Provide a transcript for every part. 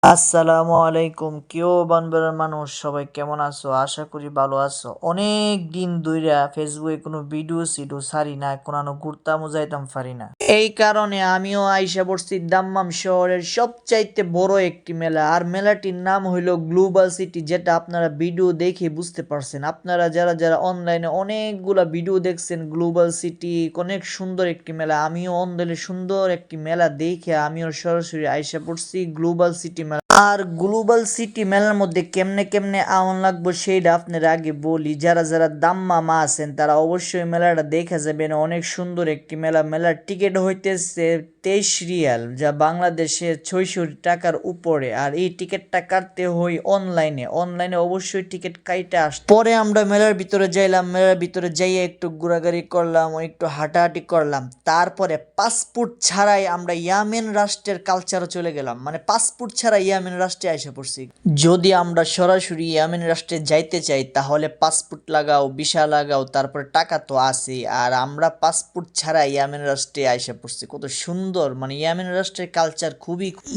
আসসালামু আলাইকুম। কেউ বানবারার মানুষ সবাই কেমন আছো? আশা করি ভালো আছো। অনেক দিন ধইরা ফেসবুকে কোনো ভিডিও ছাড়ি না, কোনো ঘুরতামও যাইতাম পারি না। এই কারণে আমিও আইসা পড়ছি দাম্মাম শহরের সবচাইতে বড় একটি মেলা। আর মেলাটির নাম হইলো গ্লোবাল সিটি, যেটা আপনারা ভিডিও দেখে বুঝতে পারছেন। আপনারা যারা যারা অনলাইনে অনেকগুলা ভিডিও দেখছেন, গ্লোবাল সিটি অনেক সুন্দর একটি মেলা। আমিও অনলাইনে সুন্দর একটি মেলা দেখে আমিও সরাসরি আইসা পড়ছি গ্লোবাল সিটি মেলা। আর গ্লোবাল সিটি মেলার মধ্যে কেমনে কেমনে আউন লাগবো সেইটা আপনার আগে বলি। যারা যারা দাম্মামা আছেন তারা অবশ্যই মেলাটা দেখে যাবেন। অনেক সুন্দর একটি মেলা। মেলার টিকিট হইতেছে 23 রিয়াল, যা বাংলাদেশে 66 টাকার উপরে। আর এই টিকিটটা কাটতে হয় অনলাইনে অবশ্যই টিকিট কাইটে আসতে। পরে আমরা মেলার ভিতরে যাইলাম। মেলার ভিতরে যাইয়ে একটু ঘোরাঘুরি করলাম, একটু হাঁটাহাঁটি করলাম। তারপরে পাসপোর্ট ছাড়াই আমরা ইয়ামেন রাষ্ট্রের কালচারে চলে গেলাম। মানে পাসপোর্ট ছাড়া ইয়ামেন রাষ্ট্রে এসে পড়ছি। যদি আমরা সরাসরি ইয়ামেন রাষ্ট্রে যাইতে চাই তাহলে পাসপোর্ট লাগাও, ভিসা লাগাও, তারপরে টাকা তো আছে। আর আমরা পাসপোর্ট ছাড়া ইয়ামেন রাষ্ট্রে এসে পড়ছি। কত সুন্দর, মানে ইয়ামেন রাষ্ট্রের কালচার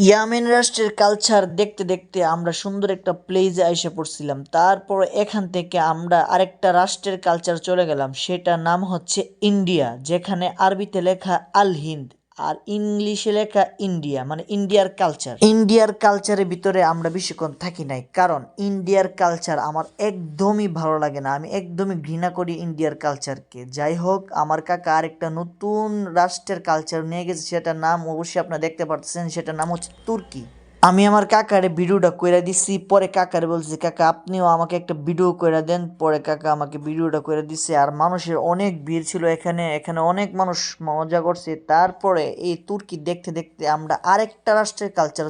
ইয়ামেন রাষ্ট্রের কালচার দেখতে দেখতে আমরা সুন্দর একটা প্লেসে এসে পড়ছিলাম। তারপর এখান থেকে আমরা আরেকটা রাষ্ট্রের কালচার চলে গেলাম, সেটার নাম হচ্ছে ইন্ডিয়া, যেখানে আরবিতে লেখা আল হিন্দ আর ইংলিশে লেখা ইন্ডিয়া, মানে ইন্ডিয়ার কালচারের ভিতরে আমরা বেশিক্ষণ থাকি নাই, কারণ ইন্ডিয়ার কালচার আমার একদমই ভালো লাগে না। আমি একদমই ঘৃণা করি ইন্ডিয়ার কালচারকে। যাই হোক, আমার কাকা আরেকটা নতুন রাষ্ট্রের কালচার নিয়ে গেছে, সেটার নাম অবশ্যই আপনারা দেখতে পাচ্ছেন, সেটার নাম হচ্ছে তুর্কি। আমি আমার কাকারে ভিডিওটা কইরা দিছি। পরে কাকারে বলছি, কাকা আপনিও আমাকে একটা ভিডিও কইরা দেন। পরে কাকা আমাকে ভিডিওটা কইরা দিছে। আর মানুষের অনেক ভিড় ছিল এখানে অনেক মানুষ মজা করছে। তারপরে এই তুর্কি দেখতে দেখতে আমরা আরেকটা রাষ্ট্রের কালচার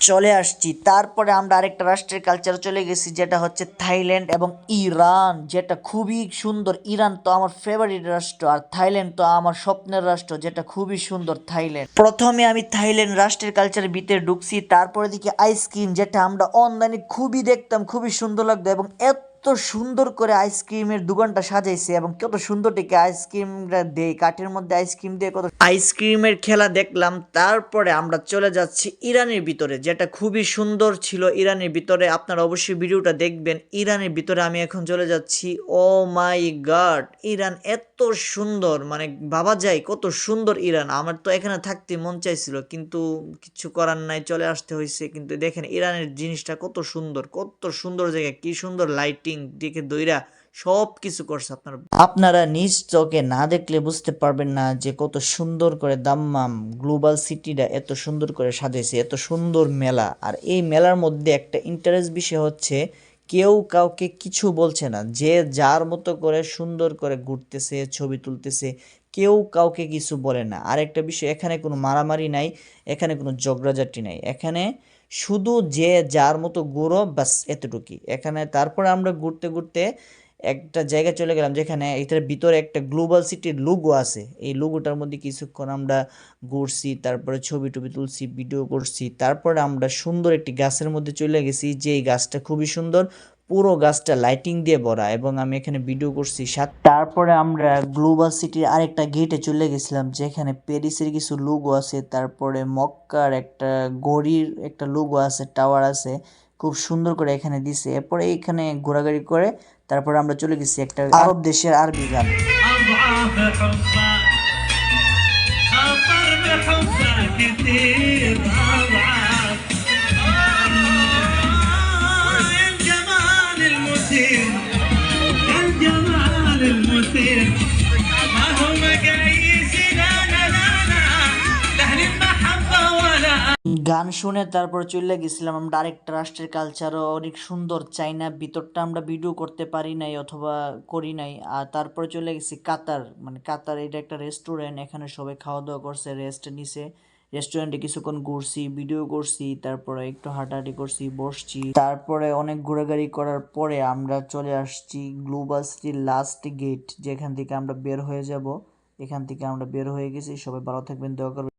চলে আসছি। তারপরে আমরা আরেকটা রাষ্ট্রের কালচার চলে গেছি, যেটা হচ্ছে থাইল্যান্ড এবং ইরান, যেটা খুবই সুন্দর। ইরান তো আমার ফেভারিট রাষ্ট্র, আর থাইল্যান্ড তো আমার স্বপ্নের রাষ্ট্র, যেটা খুবই সুন্দর থাইল্যান্ড। প্রথমে আমি থাইল্যান্ড রাষ্ট্রের কালচারের ভিতরে ঢুকছি। তারপরে দিকে আইসক্রিম, যেটা আমরা অনলাইনে খুবই দেখতাম, খুবই সুন্দর লাগতো। এবং এত সুন্দর করে আইসক্রিমের দোকানটা সাজাইছে, এবং কত সুন্দর থেকে আইসক্রিমটা দেয়, কাঠের মধ্যে আইসক্রিম দিয়ে কত আইসক্রিমের খেলা দেখলাম। তারপরে আমরা চলে যাচ্ছি ইরানের ভিতরে, যেটা খুবই সুন্দর ছিল। ইরানের ভিতরে আপনারা অবশ্যই ভিডিওটা দেখবেন। ইরানের ভিতরে আমি এখন চলে যাচ্ছি। ও মাই গড, ইরান এত সুন্দর, মানে ভাবা যায় কত সুন্দর ইরান। আমার তো এখানে থাকতে মন চাইছিল, কিন্তু কিছু করার নাই, চলে আসতে হয়েছে। কিন্তু দেখেন ইরানের জিনিসটা কত সুন্দর জায়গা, কি সুন্দর লাইটিং দেখে দইরা সব কিছু করছে। আপনারা নিজ চোখে না দেখলে বুঝতে পারবেন না যে কত সুন্দর করে দাম্মাম গ্লোবাল সিটিটা এত সুন্দর করে সাজাইছে, এত সুন্দর মেলা। আর এই মেলার মধ্যে একটা ইন্টারেস্ট বিষয় হচ্ছে, কেউ কাউকে কিছু বলছে না, যে যার মতো করে সুন্দর করে ঘুরতেছে, ছবি তুলতেছে, কেউ কাউকে কিছু বলে না। আর একটা বিষয়, এখানে কোনো মারামারি নাই, এখানে কোনো ঝগড়াঝাটি নাই, এখানে শুধু যে যার মতো ঘুরো, বাস এতটুকুই এখানে। তারপরে আমরা ঘুরতে ঘুরতে একটা জায়গায় চলে গেলাম, যেখানে এটার ভিতরে একটা গ্লোবাল সিটির লোগো আছে। এই লোগোটার মধ্যে কিছুক্ষণ আমরা ঘুরছি, তারপরে ছবি টবি তুলছি, ভিডিও করছি। তারপরে আমরা সুন্দর একটি গাছের মধ্যে চলে গেছি, যে এই গাছটা খুবই সুন্দর, পুরো গাছটা লাইটিং দিয়ে ভরা, এবং আমি এখানে ভিডিও করছি। তারপরে আমরা গ্লোবাল সিটির আরেকটা গেটে চলে গেছিলাম, যেখানে প্যারিসের কিছু লোগো আছে, তারপরে মক্কার একটা ঘড়ির একটা লোগো আছে, টাওয়ার আছে, খুব সুন্দর করে এখানে দিছে। এরপরে এখানে ঘোরাঘুরি করে তারপরে আমরা চলে গেছি একটা আরব দেশের আরবি গান। গান শুনে তারপর চলে গেছিলাম আমরা আরেকটা রাষ্ট্রের কালচারও অনেক সুন্দর। চাইনা ভিতরটা আমরা ভিডিও করতে পারি নাই অথবা করি নাই। আর তারপরে চলে গেছি কাতার, মানে কাতার এটা একটা রেস্টুরেন্ট, এখানে সবাই খাওয়া দাওয়া করছে, রেস্ট নিছে। রেস্টুরেন্টে কিছুক্ষণ ঘুরছি, ভিডিও করছি, তারপরে একটু হাঁটাহাঁটি করছি, বসছি। তারপরে অনেক ঘোরাঘুরি করার পরে আমরা চলে আসছি গ্লোবাল সিটির লাস্ট গেট, যেখান থেকে আমরা বের হয়ে যাব। এখান থেকে আমরা বের হয়ে গেছি। সবাই ভালো থাকবেন, দোয়া করবেন।